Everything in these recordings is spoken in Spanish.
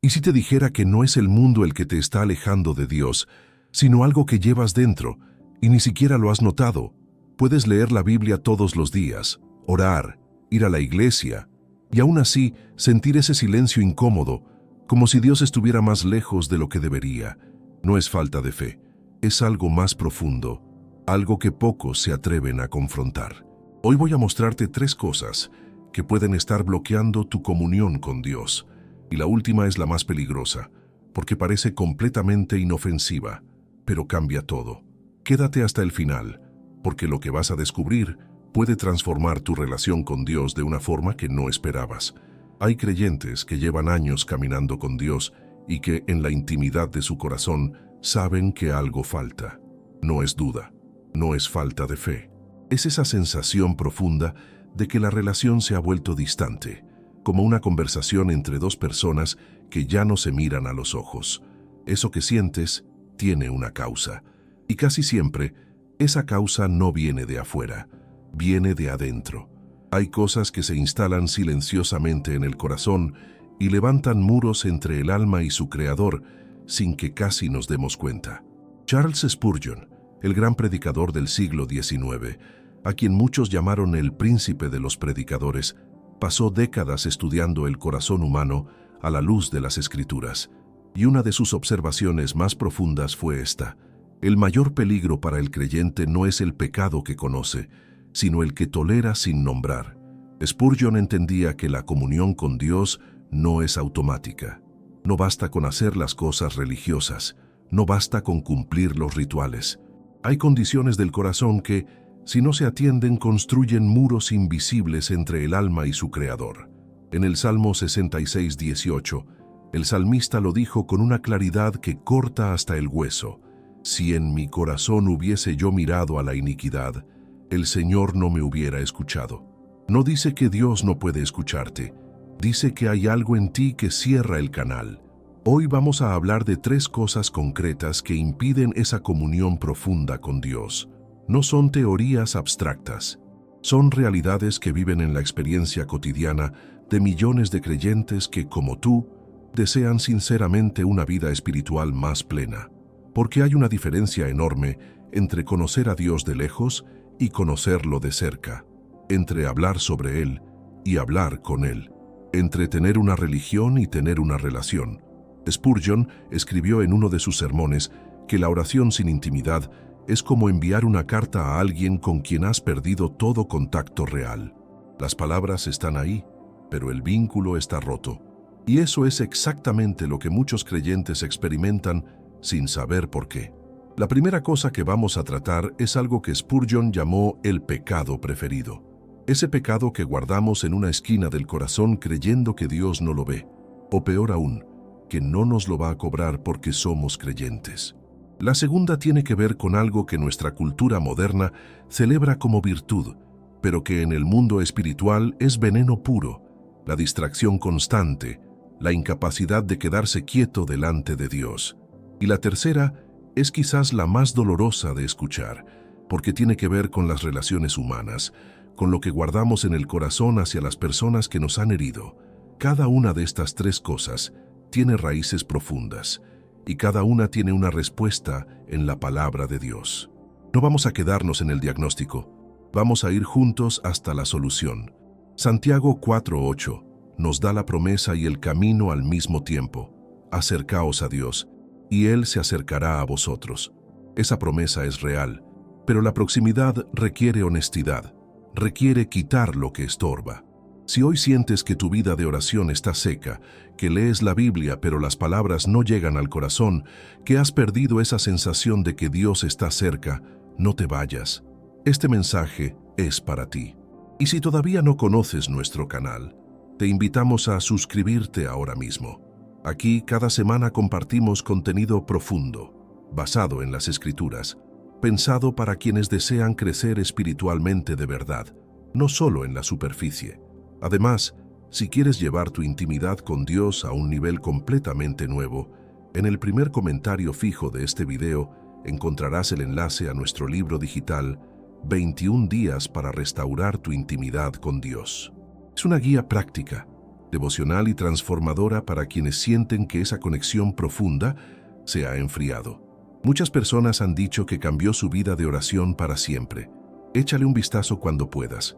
¿Y si te dijera que no es el mundo el que te está alejando de Dios, sino algo que llevas dentro y ni siquiera lo has notado? Puedes leer la Biblia todos los días, orar, ir a la iglesia, y aún así sentir ese silencio incómodo, como si Dios estuviera más lejos de lo que debería. No es falta de fe, es algo más profundo, algo que pocos se atreven a confrontar. Hoy voy a mostrarte 3 cosas que pueden estar bloqueando tu comunión con Dios. Y la última es la más peligrosa, porque parece completamente inofensiva, pero cambia todo. Quédate hasta el final, porque lo que vas a descubrir puede transformar tu relación con Dios de una forma que no esperabas. Hay creyentes que llevan años caminando con Dios y que en la intimidad de su corazón saben que algo falta. No es duda, no es falta de fe. Es esa sensación profunda de que la relación se ha vuelto distante, como una conversación entre 2 personas que ya no se miran a los ojos. Eso que sientes tiene una causa, y casi siempre esa causa no viene de afuera, viene de adentro. Hay cosas que se instalan silenciosamente en el corazón y levantan muros entre el alma y su creador sin que casi nos demos cuenta. Charles Spurgeon, el gran predicador del siglo XIX, a quien muchos llamaron el príncipe de los predicadores, pasó décadas estudiando el corazón humano a la luz de las Escrituras, y una de sus observaciones más profundas fue esta: el mayor peligro para el creyente no es el pecado que conoce, sino el que tolera sin nombrar. Spurgeon entendía que la comunión con Dios no es automática. No basta con hacer las cosas religiosas, no basta con cumplir los rituales. Hay condiciones del corazón que, si no se atienden, construyen muros invisibles entre el alma y su creador. En el Salmo 66:18, el salmista lo dijo con una claridad que corta hasta el hueso: si en mi corazón hubiese yo mirado a la iniquidad, el Señor no me hubiera escuchado. No dice que Dios no puede escucharte, dice que hay algo en ti que cierra el canal. Hoy vamos a hablar de 3 cosas concretas que impiden esa comunión profunda con Dios. No son teorías abstractas, son realidades que viven en la experiencia cotidiana de millones de creyentes que, como tú, desean sinceramente una vida espiritual más plena. Porque hay una diferencia enorme entre conocer a Dios de lejos y conocerlo de cerca, entre hablar sobre Él y hablar con Él, entre tener una religión y tener una relación. Spurgeon escribió en uno de sus sermones que la oración sin intimidad es como enviar una carta a alguien con quien has perdido todo contacto real. Las palabras están ahí, pero el vínculo está roto. Y eso es exactamente lo que muchos creyentes experimentan sin saber por qué. La primera cosa que vamos a tratar es algo que Spurgeon llamó el pecado preferido. Ese pecado que guardamos en una esquina del corazón creyendo que Dios no lo ve, o peor aún, que no nos lo va a cobrar porque somos creyentes. La segunda tiene que ver con algo que nuestra cultura moderna celebra como virtud, pero que en el mundo espiritual es veneno puro: la distracción constante, la incapacidad de quedarse quieto delante de Dios. Y la tercera es quizás la más dolorosa de escuchar, porque tiene que ver con las relaciones humanas, con lo que guardamos en el corazón hacia las personas que nos han herido. Cada una de estas 3 cosas tiene raíces profundas, y cada una tiene una respuesta en la palabra de Dios. No vamos a quedarnos en el diagnóstico, vamos a ir juntos hasta la solución. Santiago 4:8 nos da la promesa y el camino al mismo tiempo: acercaos a Dios, y Él se acercará a vosotros. Esa promesa es real, pero la proximidad requiere honestidad, requiere quitar lo que estorba. Si hoy sientes que tu vida de oración está seca, que lees la Biblia pero las palabras no llegan al corazón, que has perdido esa sensación de que Dios está cerca, no te vayas. Este mensaje es para ti. Y si todavía no conoces nuestro canal, te invitamos a suscribirte ahora mismo. Aquí cada semana compartimos contenido profundo, basado en las Escrituras, pensado para quienes desean crecer espiritualmente de verdad, no solo en la superficie. Además, si quieres llevar tu intimidad con Dios a un nivel completamente nuevo, en el primer comentario fijo de este video encontrarás el enlace a nuestro libro digital 21 días para restaurar tu intimidad con Dios. Es una guía práctica, devocional y transformadora para quienes sienten que esa conexión profunda se ha enfriado. Muchas personas han dicho que cambió su vida de oración para siempre. Échale un vistazo cuando puedas.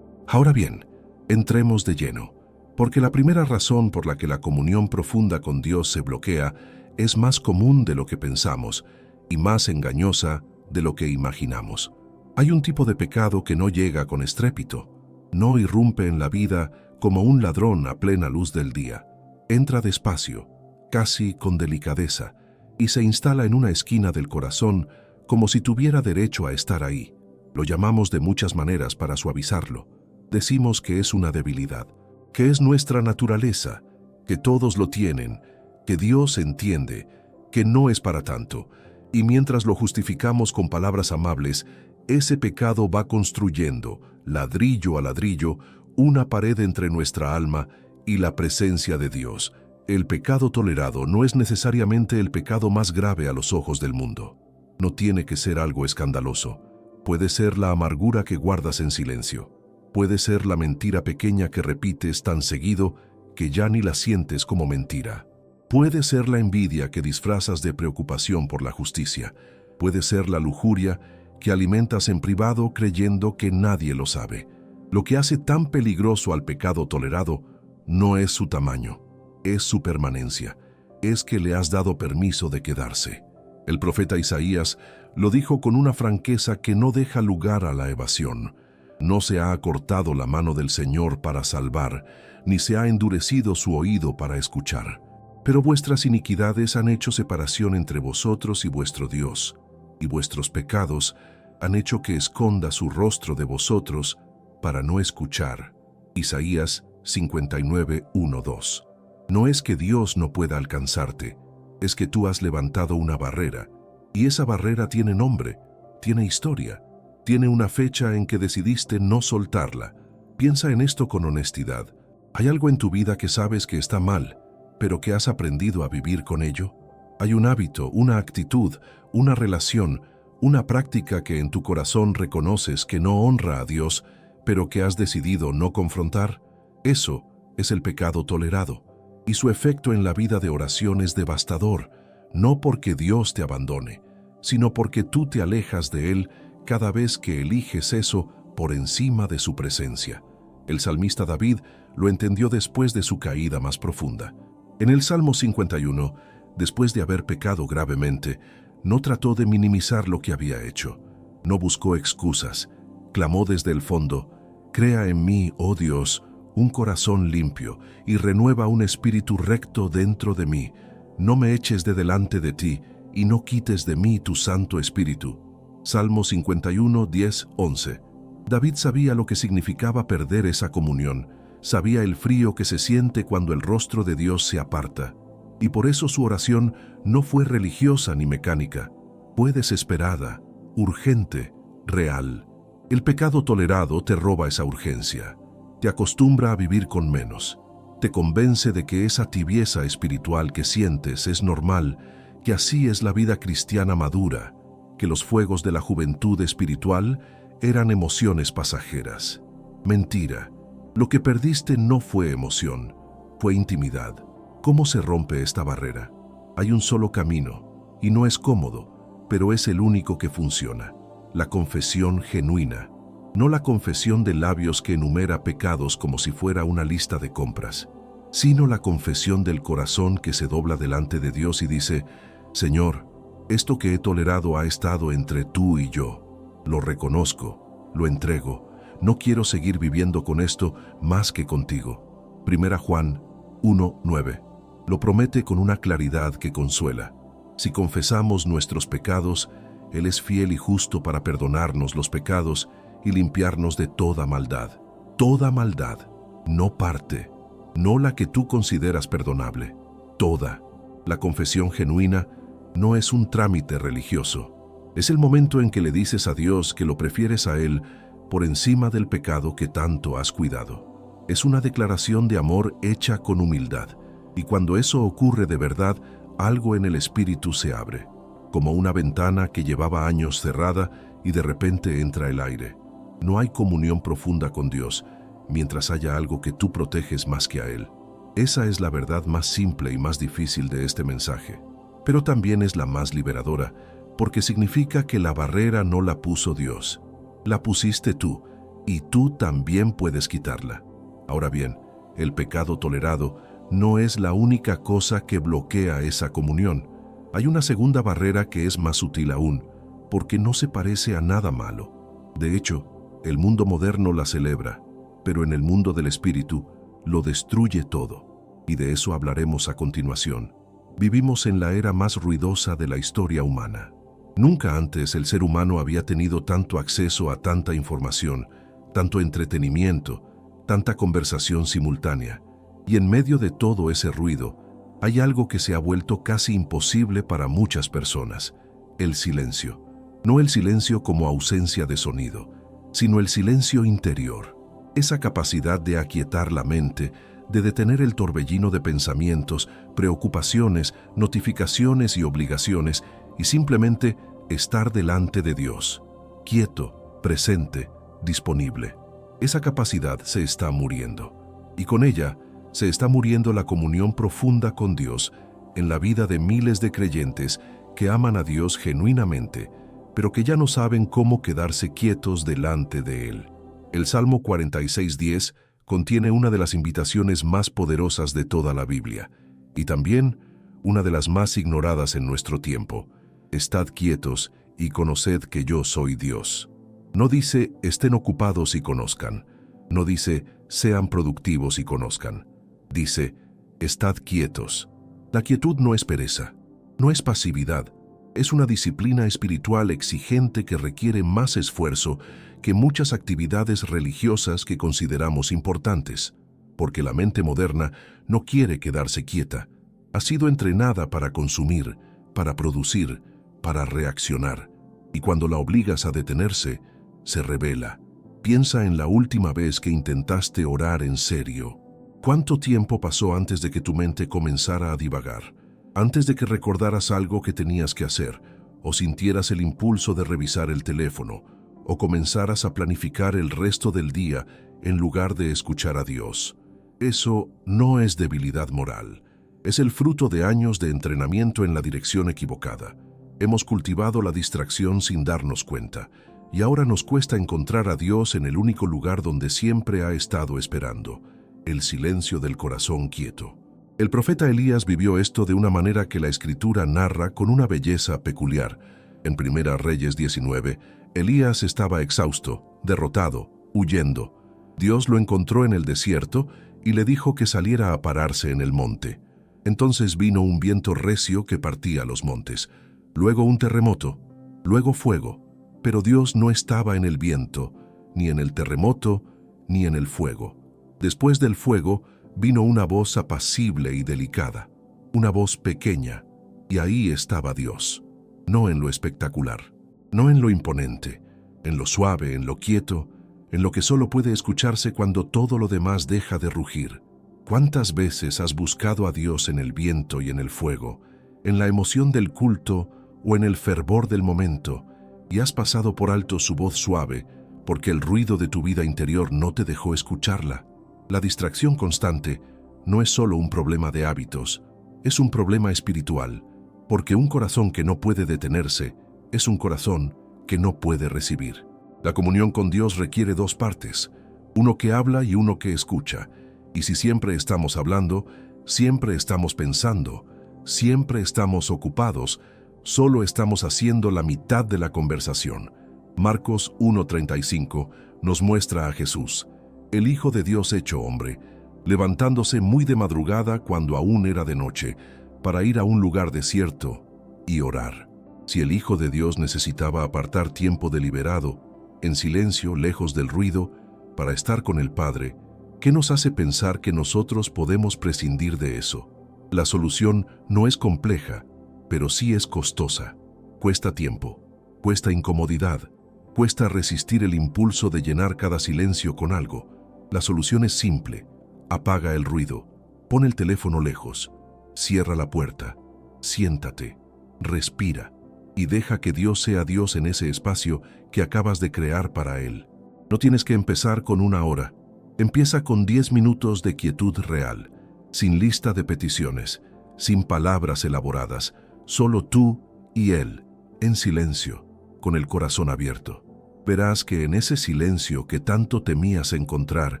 Ahora bien, entremos de lleno, porque la primera razón por la que la comunión profunda con Dios se bloquea es más común de lo que pensamos y más engañosa de lo que imaginamos. Hay un tipo de pecado que no llega con estrépito, no irrumpe en la vida como un ladrón a plena luz del día. Entra despacio, casi con delicadeza, y se instala en una esquina del corazón como si tuviera derecho a estar ahí. Lo llamamos de muchas maneras para suavizarlo. Decimos que es una debilidad, que es nuestra naturaleza, que todos lo tienen, que Dios entiende, que no es para tanto. Y mientras lo justificamos con palabras amables, ese pecado va construyendo, ladrillo a ladrillo, una pared entre nuestra alma y la presencia de Dios. El pecado tolerado no es necesariamente el pecado más grave a los ojos del mundo. No tiene que ser algo escandaloso. Puede ser la amargura que guardas en silencio. Puede ser la mentira pequeña que repites tan seguido que ya ni la sientes como mentira. Puede ser la envidia que disfrazas de preocupación por la justicia. Puede ser la lujuria que alimentas en privado creyendo que nadie lo sabe. Lo que hace tan peligroso al pecado tolerado no es su tamaño, es su permanencia, es que le has dado permiso de quedarse. El profeta Isaías lo dijo con una franqueza que no deja lugar a la evasión. No se ha acortado la mano del Señor para salvar, ni se ha endurecido su oído para escuchar. Pero vuestras iniquidades han hecho separación entre vosotros y vuestro Dios, y vuestros pecados han hecho que esconda su rostro de vosotros para no escuchar. Isaías 59, 1-2. No es que Dios no pueda alcanzarte, es que tú has levantado una barrera, y esa barrera tiene nombre, tiene historia, tiene una fecha en que decidiste no soltarla. Piensa en esto con honestidad. ¿Hay algo en tu vida que sabes que está mal, pero que has aprendido a vivir con ello? ¿Hay un hábito, una actitud, una relación, una práctica que en tu corazón reconoces que no honra a Dios, pero que has decidido no confrontar? Eso es el pecado tolerado, y su efecto en la vida de oración es devastador, no porque Dios te abandone, sino porque tú te alejas de Él cada vez que eliges eso por encima de su presencia. El salmista David lo entendió después de su caída más profunda. En el Salmo 51, después de haber pecado gravemente, no trató de minimizar lo que había hecho. No buscó excusas. Clamó desde el fondo: «Crea en mí, oh Dios, un corazón limpio, y renueva un espíritu recto dentro de mí. No me eches de delante de ti, y no quites de mí tu Santo Espíritu». Salmo 51, 10, 11. David sabía lo que significaba perder esa comunión. Sabía el frío que se siente cuando el rostro de Dios se aparta. Y por eso su oración no fue religiosa ni mecánica. Fue desesperada, urgente, real. El pecado tolerado te roba esa urgencia. Te acostumbra a vivir con menos. Te convence de que esa tibieza espiritual que sientes es normal, que así es la vida cristiana madura, que los fuegos de la juventud espiritual eran emociones pasajeras. Mentira. Lo que perdiste no fue emoción, fue intimidad. ¿Cómo se rompe esta barrera? Hay un solo camino, y no es cómodo, pero es el único que funciona. La confesión genuina. No la confesión de labios que enumera pecados como si fuera una lista de compras, sino la confesión del corazón que se dobla delante de Dios y dice: «Señor, esto que he tolerado ha estado entre tú y yo. Lo reconozco, lo entrego. No quiero seguir viviendo con esto más que contigo». 1 Juan 1:9. Lo promete con una claridad que consuela. Si confesamos nuestros pecados, Él es fiel y justo para perdonarnos los pecados y limpiarnos de toda maldad. Toda maldad, no parte, no la que tú consideras perdonable, toda. La confesión genuina no es un trámite religioso. Es el momento en que le dices a Dios que lo prefieres a Él por encima del pecado que tanto has cuidado. Es una declaración de amor hecha con humildad, y cuando eso ocurre de verdad, algo en el espíritu se abre, como una ventana que llevaba años cerrada y de repente entra el aire. No hay comunión profunda con Dios mientras haya algo que tú proteges más que a Él. Esa es la verdad más simple y más difícil de este mensaje, pero también es la más liberadora, porque significa que la barrera no la puso Dios, la pusiste tú, y tú también puedes quitarla. Ahora bien, el pecado tolerado no es la única cosa que bloquea esa comunión. Hay una segunda barrera que es más sutil aún, porque no se parece a nada malo. De hecho, el mundo moderno la celebra, pero en el mundo del espíritu lo destruye todo, y de eso hablaremos a continuación. Vivimos en la era más ruidosa de la historia humana. Nunca antes el ser humano había tenido tanto acceso a tanta información, tanto entretenimiento, tanta conversación simultánea. Y en medio de todo ese ruido, hay algo que se ha vuelto casi imposible para muchas personas: el silencio. No el silencio como ausencia de sonido, sino el silencio interior. Esa capacidad de aquietar la mente, de detener el torbellino de pensamientos, preocupaciones, notificaciones y obligaciones, y simplemente estar delante de Dios, quieto, presente, disponible. Esa capacidad se está muriendo, y con ella se está muriendo la comunión profunda con Dios en la vida de miles de creyentes que aman a Dios genuinamente, pero que ya no saben cómo quedarse quietos delante de Él. El Salmo 46:10 contiene una de las invitaciones más poderosas de toda la Biblia, y también una de las más ignoradas en nuestro tiempo: estad quietos y conoced que yo soy Dios. No dice estén ocupados y conozcan, no dice sean productivos y conozcan, dice estad quietos. La quietud no es pereza, no es pasividad, es una disciplina espiritual exigente que requiere más esfuerzo que muchas actividades religiosas que consideramos importantes, porque la mente moderna no quiere quedarse quieta. Ha sido entrenada para consumir, para producir, para reaccionar, y cuando la obligas a detenerse, se rebela. Piensa en la última vez que intentaste orar en serio. ¿Cuánto tiempo pasó antes de que tu mente comenzara a divagar? Antes de que recordaras algo que tenías que hacer, o sintieras el impulso de revisar el teléfono, o comenzaras a planificar el resto del día en lugar de escuchar a Dios. Eso no es debilidad moral. Es el fruto de años de entrenamiento en la dirección equivocada. Hemos cultivado la distracción sin darnos cuenta, y ahora nos cuesta encontrar a Dios en el único lugar donde siempre ha estado esperando: el silencio del corazón quieto. El profeta Elías vivió esto de una manera que la Escritura narra con una belleza peculiar. En 1 Reyes 19, Elías estaba exhausto, derrotado, huyendo. Dios lo encontró en el desierto y le dijo que saliera a pararse en el monte. Entonces vino un viento recio que partía los montes, luego un terremoto, luego fuego. Pero Dios no estaba en el viento, ni en el terremoto, ni en el fuego. Después del fuego vino una voz apacible y delicada, una voz pequeña, y ahí estaba Dios. No en lo espectacular, no en lo imponente, en lo suave, en lo quieto, en lo que solo puede escucharse cuando todo lo demás deja de rugir. ¿Cuántas veces has buscado a Dios en el viento y en el fuego, en la emoción del culto o en el fervor del momento, y has pasado por alto su voz suave porque el ruido de tu vida interior no te dejó escucharla? La distracción constante no es solo un problema de hábitos, es un problema espiritual, porque un corazón que no puede detenerse es un corazón que no puede recibir. La comunión con Dios requiere dos partes, uno que habla y uno que escucha, y si siempre estamos hablando, siempre estamos pensando, siempre estamos ocupados, solo estamos haciendo la mitad de la conversación. Marcos 1:35 nos muestra a Jesús, el Hijo de Dios hecho hombre, levantándose muy de madrugada cuando aún era de noche, para ir a un lugar desierto y orar. Si el Hijo de Dios necesitaba apartar tiempo deliberado, en silencio, lejos del ruido, para estar con el Padre, ¿qué nos hace pensar que nosotros podemos prescindir de eso? La solución no es compleja, pero sí es costosa. Cuesta tiempo, cuesta incomodidad, cuesta resistir el impulso de llenar cada silencio con algo. La solución es simple: apaga el ruido, pon el teléfono lejos, cierra la puerta, siéntate, respira y deja que Dios sea Dios en ese espacio que acabas de crear para Él. No tienes que empezar con 1 hora, empieza con 10 minutos de quietud real. sin lista de peticiones, sin palabras elaboradas, solo tú y Él, en silencio, con el corazón abierto. Verás que en ese silencio que tanto temías encontrar,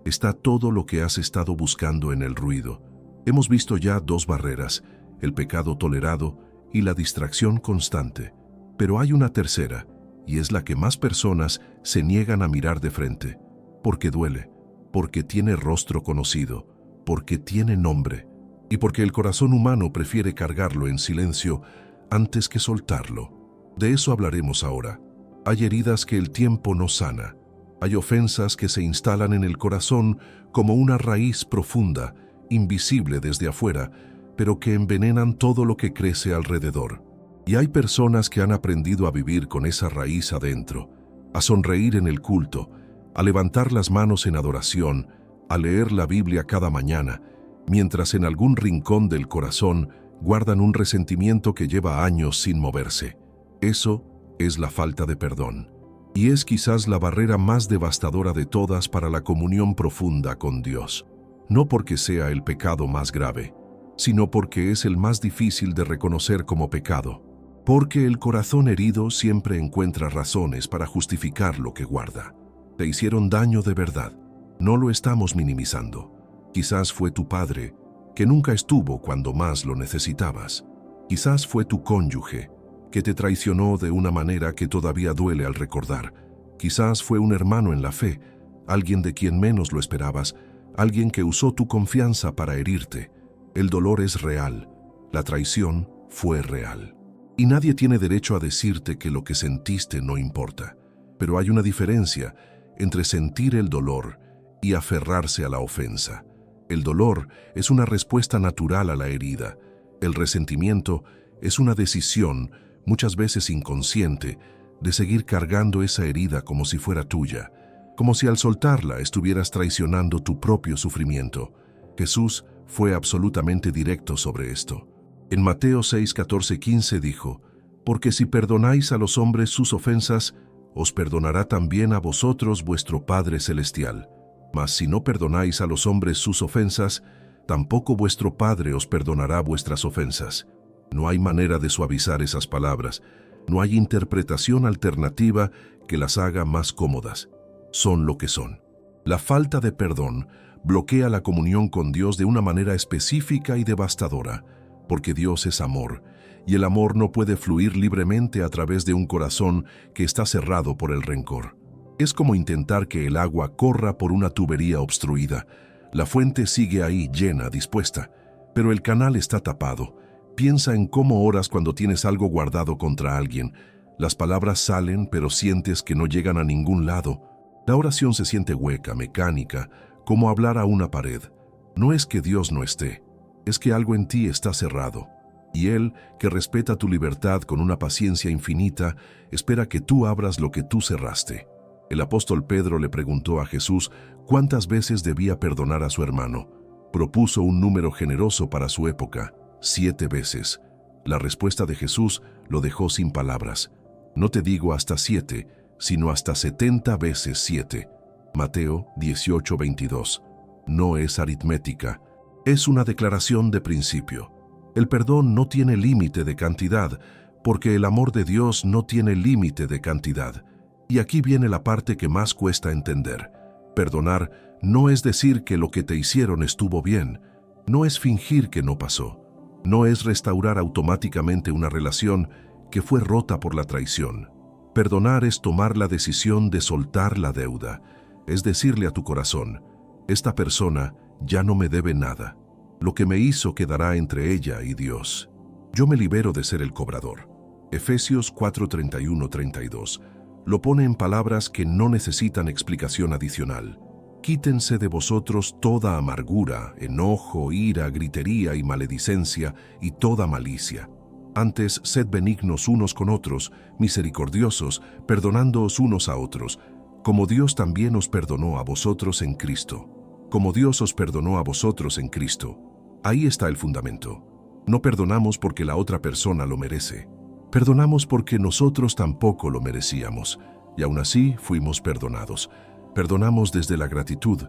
está todo lo que has estado buscando en el ruido. Hemos visto ya dos barreras, el pecado tolerado y la distracción constante. Pero hay una tercera, y es la que más personas se niegan a mirar de frente, porque duele, porque tiene rostro conocido, porque tiene nombre, y porque el corazón humano prefiere cargarlo en silencio antes que soltarlo. De eso hablaremos ahora. Hay heridas que el tiempo no sana. Hay ofensas que se instalan en el corazón como una raíz profunda, invisible desde afuera, pero que envenenan todo lo que crece alrededor. Y hay personas que han aprendido a vivir con esa raíz adentro, a sonreír en el culto, a levantar las manos en adoración, a leer la Biblia cada mañana, mientras en algún rincón del corazón guardan un resentimiento que lleva años sin moverse. Eso es la falta de perdón. Y es quizás la barrera más devastadora de todas para la comunión profunda con Dios. No porque sea el pecado más grave, sino porque es el más difícil de reconocer como pecado. Porque el corazón herido siempre encuentra razones para justificar lo que guarda. Te hicieron daño de verdad. No lo estamos minimizando. Quizás fue tu padre, que nunca estuvo cuando más lo necesitabas. Quizás fue tu cónyuge, que te traicionó de una manera que todavía duele al recordar. Quizás fue un hermano en la fe, alguien de quien menos lo esperabas, alguien que usó tu confianza para herirte. El dolor es real, la traición fue real. Y nadie tiene derecho a decirte que lo que sentiste no importa. Pero hay una diferencia entre sentir el dolor y aferrarse a la ofensa. El dolor es una respuesta natural a la herida. El resentimiento es una decisión, muchas veces inconsciente, de seguir cargando esa herida como si fuera tuya, como si al soltarla estuvieras traicionando tu propio sufrimiento. Jesús fue absolutamente directo sobre esto. En Mateo 6, 14, 15 dijo: «Porque si perdonáis a los hombres sus ofensas, os perdonará también a vosotros vuestro Padre Celestial. Mas si no perdonáis a los hombres sus ofensas, tampoco vuestro Padre os perdonará vuestras ofensas». No hay manera de suavizar esas palabras. No hay interpretación alternativa que las haga más cómodas. Son lo que son. La falta de perdón bloquea la comunión con Dios de una manera específica y devastadora, porque Dios es amor, y el amor no puede fluir libremente a través de un corazón que está cerrado por el rencor. Es como intentar que el agua corra por una tubería obstruida. La fuente sigue ahí, llena, dispuesta, pero el canal está tapado. Piensa en cómo oras cuando tienes algo guardado contra alguien. Las palabras salen, pero sientes que no llegan a ningún lado. La oración se siente hueca, mecánica, como hablar a una pared. No es que Dios no esté, es que algo en ti está cerrado. Y Él, que respeta tu libertad con una paciencia infinita, espera que tú abras lo que tú cerraste. El apóstol Pedro le preguntó a Jesús cuántas veces debía perdonar a su hermano. Propuso un número generoso para su época: 7 veces. La respuesta de Jesús lo dejó sin palabras. No te digo hasta 7, sino hasta 70 veces 7. Mateo 18, 22. No es aritmética, es una declaración de principio. El perdón no tiene límite de cantidad, porque el amor de Dios no tiene límite de cantidad. Y aquí viene la parte que más cuesta entender. Perdonar no es decir que lo que te hicieron estuvo bien, no es fingir que no pasó, no es restaurar automáticamente una relación que fue rota por la traición. Perdonar es tomar la decisión de soltar la deuda, es decirle a tu corazón: esta persona ya no me debe nada. Lo que me hizo quedará entre ella y Dios. Yo me libero de ser el cobrador. Efesios 4:31-32 lo pone en palabras que no necesitan explicación adicional. Quítense de vosotros toda amargura, enojo, ira, gritería y maledicencia y toda malicia. Antes, sed benignos unos con otros, misericordiosos, perdonándoos unos a otros, como Dios también os perdonó a vosotros en Cristo. Como Dios os perdonó a vosotros en Cristo. Ahí está el fundamento. No perdonamos porque la otra persona lo merece. Perdonamos porque nosotros tampoco lo merecíamos, y aún así fuimos perdonados. Perdonamos desde la gratitud,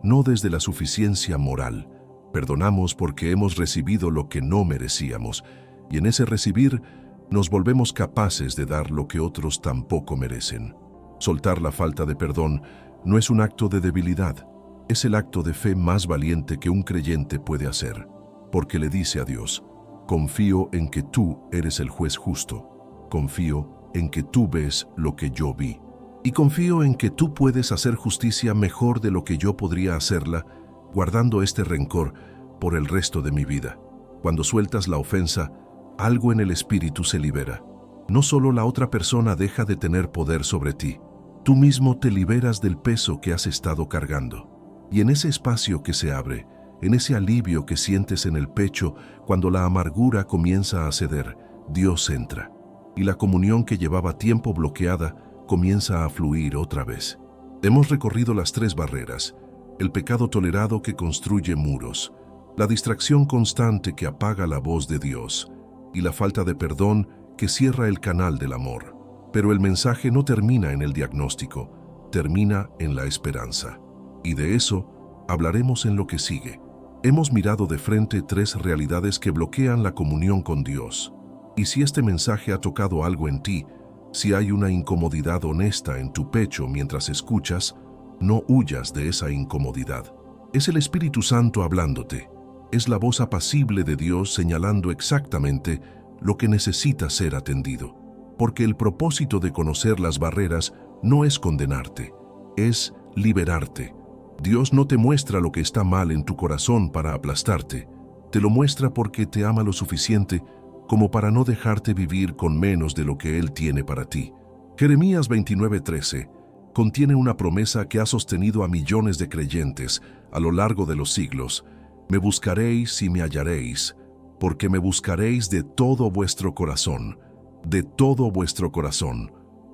no desde la suficiencia moral. Perdonamos porque hemos recibido lo que no merecíamos, y en ese recibir nos volvemos capaces de dar lo que otros tampoco merecen. Soltar la falta de perdón no es un acto de debilidad, es el acto de fe más valiente que un creyente puede hacer, porque le dice a Dios: confío en que tú eres el juez justo, confío en que tú ves lo que yo vi, y confío en que tú puedes hacer justicia mejor de lo que yo podría hacerla, guardando este rencor por el resto de mi vida. Cuando sueltas la ofensa, algo en el espíritu se libera. No solo la otra persona deja de tener poder sobre ti, tú mismo te liberas del peso que has estado cargando. Y en ese espacio que se abre, en ese alivio que sientes en el pecho cuando la amargura comienza a ceder, Dios entra. Y la comunión que llevaba tiempo bloqueada comienza a fluir otra vez. Hemos recorrido las 3 barreras: el pecado tolerado que construye muros, la distracción constante que apaga la voz de Dios y la falta de perdón que cierra el canal del amor. Pero el mensaje no termina en el diagnóstico, termina en la esperanza. Y de eso hablaremos en lo que sigue. Hemos mirado de frente 3 realidades que bloquean la comunión con Dios. Y si este mensaje ha tocado algo en ti, si hay una incomodidad honesta en tu pecho mientras escuchas, no huyas de esa incomodidad. Es el Espíritu Santo hablándote. Es la voz apacible de Dios señalando exactamente lo que necesita ser atendido. Porque el propósito de conocer las barreras no es condenarte, es liberarte. Dios no te muestra lo que está mal en tu corazón para aplastarte. Te lo muestra porque te ama lo suficiente como para no dejarte vivir con menos de lo que Él tiene para ti. Jeremías 29:13 contiene una promesa que ha sostenido a millones de creyentes a lo largo de los siglos. Me buscaréis y me hallaréis, porque me buscaréis de todo vuestro corazón,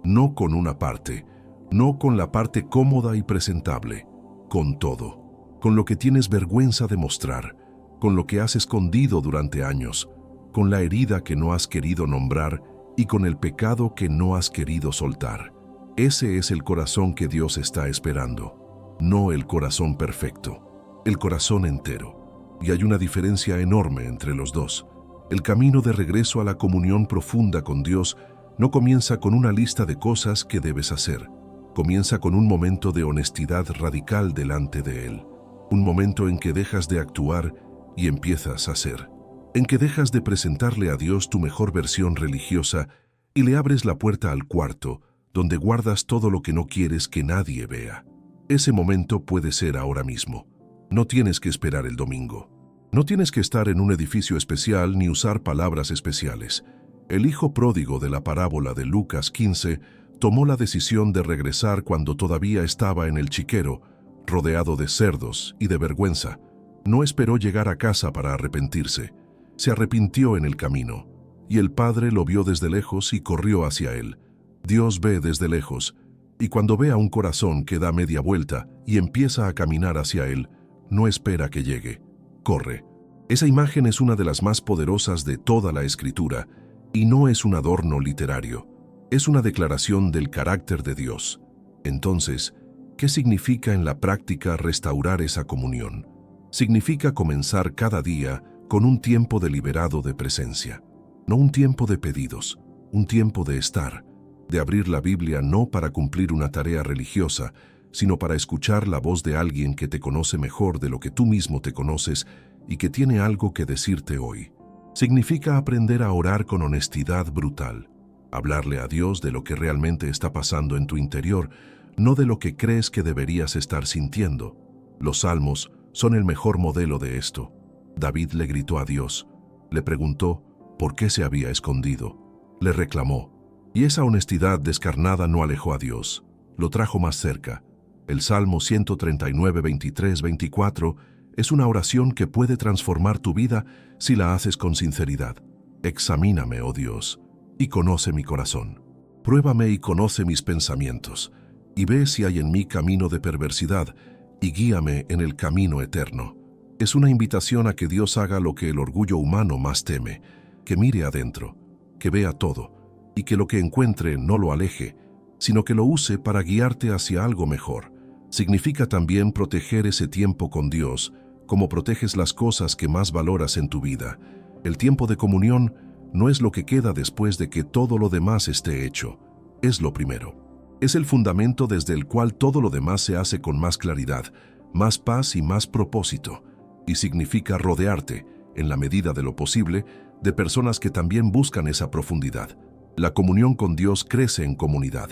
no con una parte, no con la parte cómoda y presentable, con todo, con lo que tienes vergüenza de mostrar, con lo que has escondido durante años, con la herida que no has querido nombrar y con el pecado que no has querido soltar. Ese es el corazón que Dios está esperando, no el corazón perfecto, el corazón entero. Y hay una diferencia enorme entre los dos. El camino de regreso a la comunión profunda con Dios no comienza con una lista de cosas que debes hacer. Comienza con un momento de honestidad radical delante de Él. Un momento en que dejas de actuar y empiezas a ser. En que dejas de presentarle a Dios tu mejor versión religiosa y le abres la puerta al cuarto, donde guardas todo lo que no quieres que nadie vea. Ese momento puede ser ahora mismo. No tienes que esperar el domingo. No tienes que estar en un edificio especial ni usar palabras especiales. El hijo pródigo de la parábola de Lucas 15 tomó la decisión de regresar cuando todavía estaba en el chiquero, rodeado de cerdos y de vergüenza. No esperó llegar a casa para arrepentirse. Se arrepintió en el camino, y el padre lo vio desde lejos y corrió hacia él. Dios ve desde lejos, y cuando ve a un corazón que da media vuelta y empieza a caminar hacia él, no espera que llegue, corre. Esa imagen es una de las más poderosas de toda la Escritura, y no es un adorno literario, es una declaración del carácter de Dios. Entonces, ¿qué significa en la práctica restaurar esa comunión? Significa comenzar cada día con un tiempo deliberado de presencia, no un tiempo de pedidos, un tiempo de estar, de abrir la Biblia no para cumplir una tarea religiosa, sino para escuchar la voz de alguien que te conoce mejor de lo que tú mismo te conoces y que tiene algo que decirte hoy. Significa aprender a orar con honestidad brutal, hablarle a Dios de lo que realmente está pasando en tu interior, no de lo que crees que deberías estar sintiendo. Los salmos son el mejor modelo de esto. David le gritó a Dios, le preguntó por qué se había escondido, le reclamó, y esa honestidad descarnada no alejó a Dios, lo trajo más cerca. El Salmo 139, 23, 24 es una oración que puede transformar tu vida si la haces con sinceridad. Examíname, oh Dios, y conoce mi corazón. Pruébame y conoce mis pensamientos, y ve si hay en mí camino de perversidad, y guíame en el camino eterno. Es una invitación a que Dios haga lo que el orgullo humano más teme, que mire adentro, que vea todo, y que lo que encuentre no lo aleje, sino que lo use para guiarte hacia algo mejor. Significa también proteger ese tiempo con Dios, cómo proteges las cosas que más valoras en tu vida. El tiempo de comunión no es lo que queda después de que todo lo demás esté hecho, es lo primero. Es el fundamento desde el cual todo lo demás se hace con más claridad, más paz y más propósito, y significa rodearte, en la medida de lo posible, de personas que también buscan esa profundidad. La comunión con Dios crece en comunidad,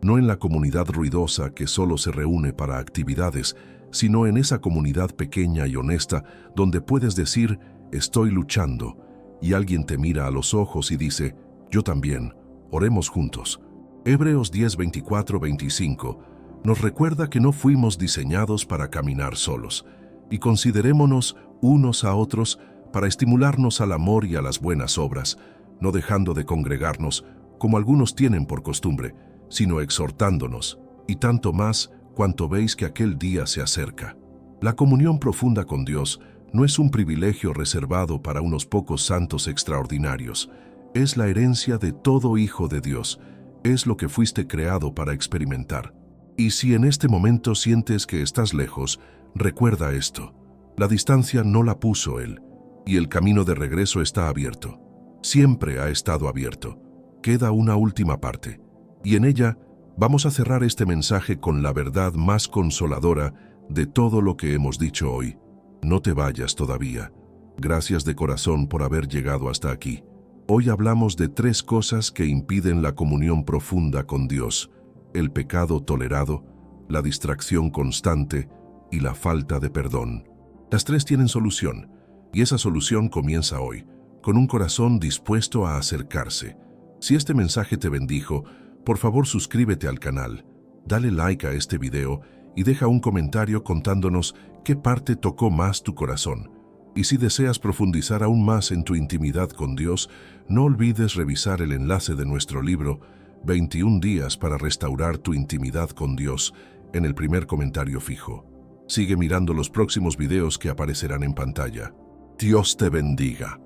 no en la comunidad ruidosa que solo se reúne para actividades, sino en esa comunidad pequeña y honesta donde puedes decir, estoy luchando, y alguien te mira a los ojos y dice, yo también, oremos juntos. Hebreos 10, 24, 25 nos recuerda que no fuimos diseñados para caminar solos, y considerémonos unos a otros para estimularnos al amor y a las buenas obras, no dejando de congregarnos, como algunos tienen por costumbre, sino exhortándonos, y tanto más cuanto veis que aquel día se acerca. La comunión profunda con Dios no es un privilegio reservado para unos pocos santos extraordinarios, es la herencia de todo hijo de Dios, es lo que fuiste creado para experimentar. Y si en este momento sientes que estás lejos, recuerda esto, la distancia no la puso Él, y el camino de regreso está abierto. Siempre ha estado abierto. Queda una última parte, y en ella vamos a cerrar este mensaje con la verdad más consoladora de todo lo que hemos dicho hoy. No te vayas todavía. Gracias de corazón por haber llegado hasta aquí. Hoy hablamos de 3 cosas que impiden la comunión profunda con Dios: el pecado tolerado, la distracción constante y la falta de perdón. Las 3 tienen solución, y esa solución comienza hoy, con un corazón dispuesto a acercarse. Si este mensaje te bendijo, por favor suscríbete al canal, dale like a este video y deja un comentario contándonos qué parte tocó más tu corazón. Y si deseas profundizar aún más en tu intimidad con Dios, no olvides revisar el enlace de nuestro libro 21 días para restaurar tu intimidad con Dios en el primer comentario fijo. Sigue mirando los próximos videos que aparecerán en pantalla. Dios te bendiga.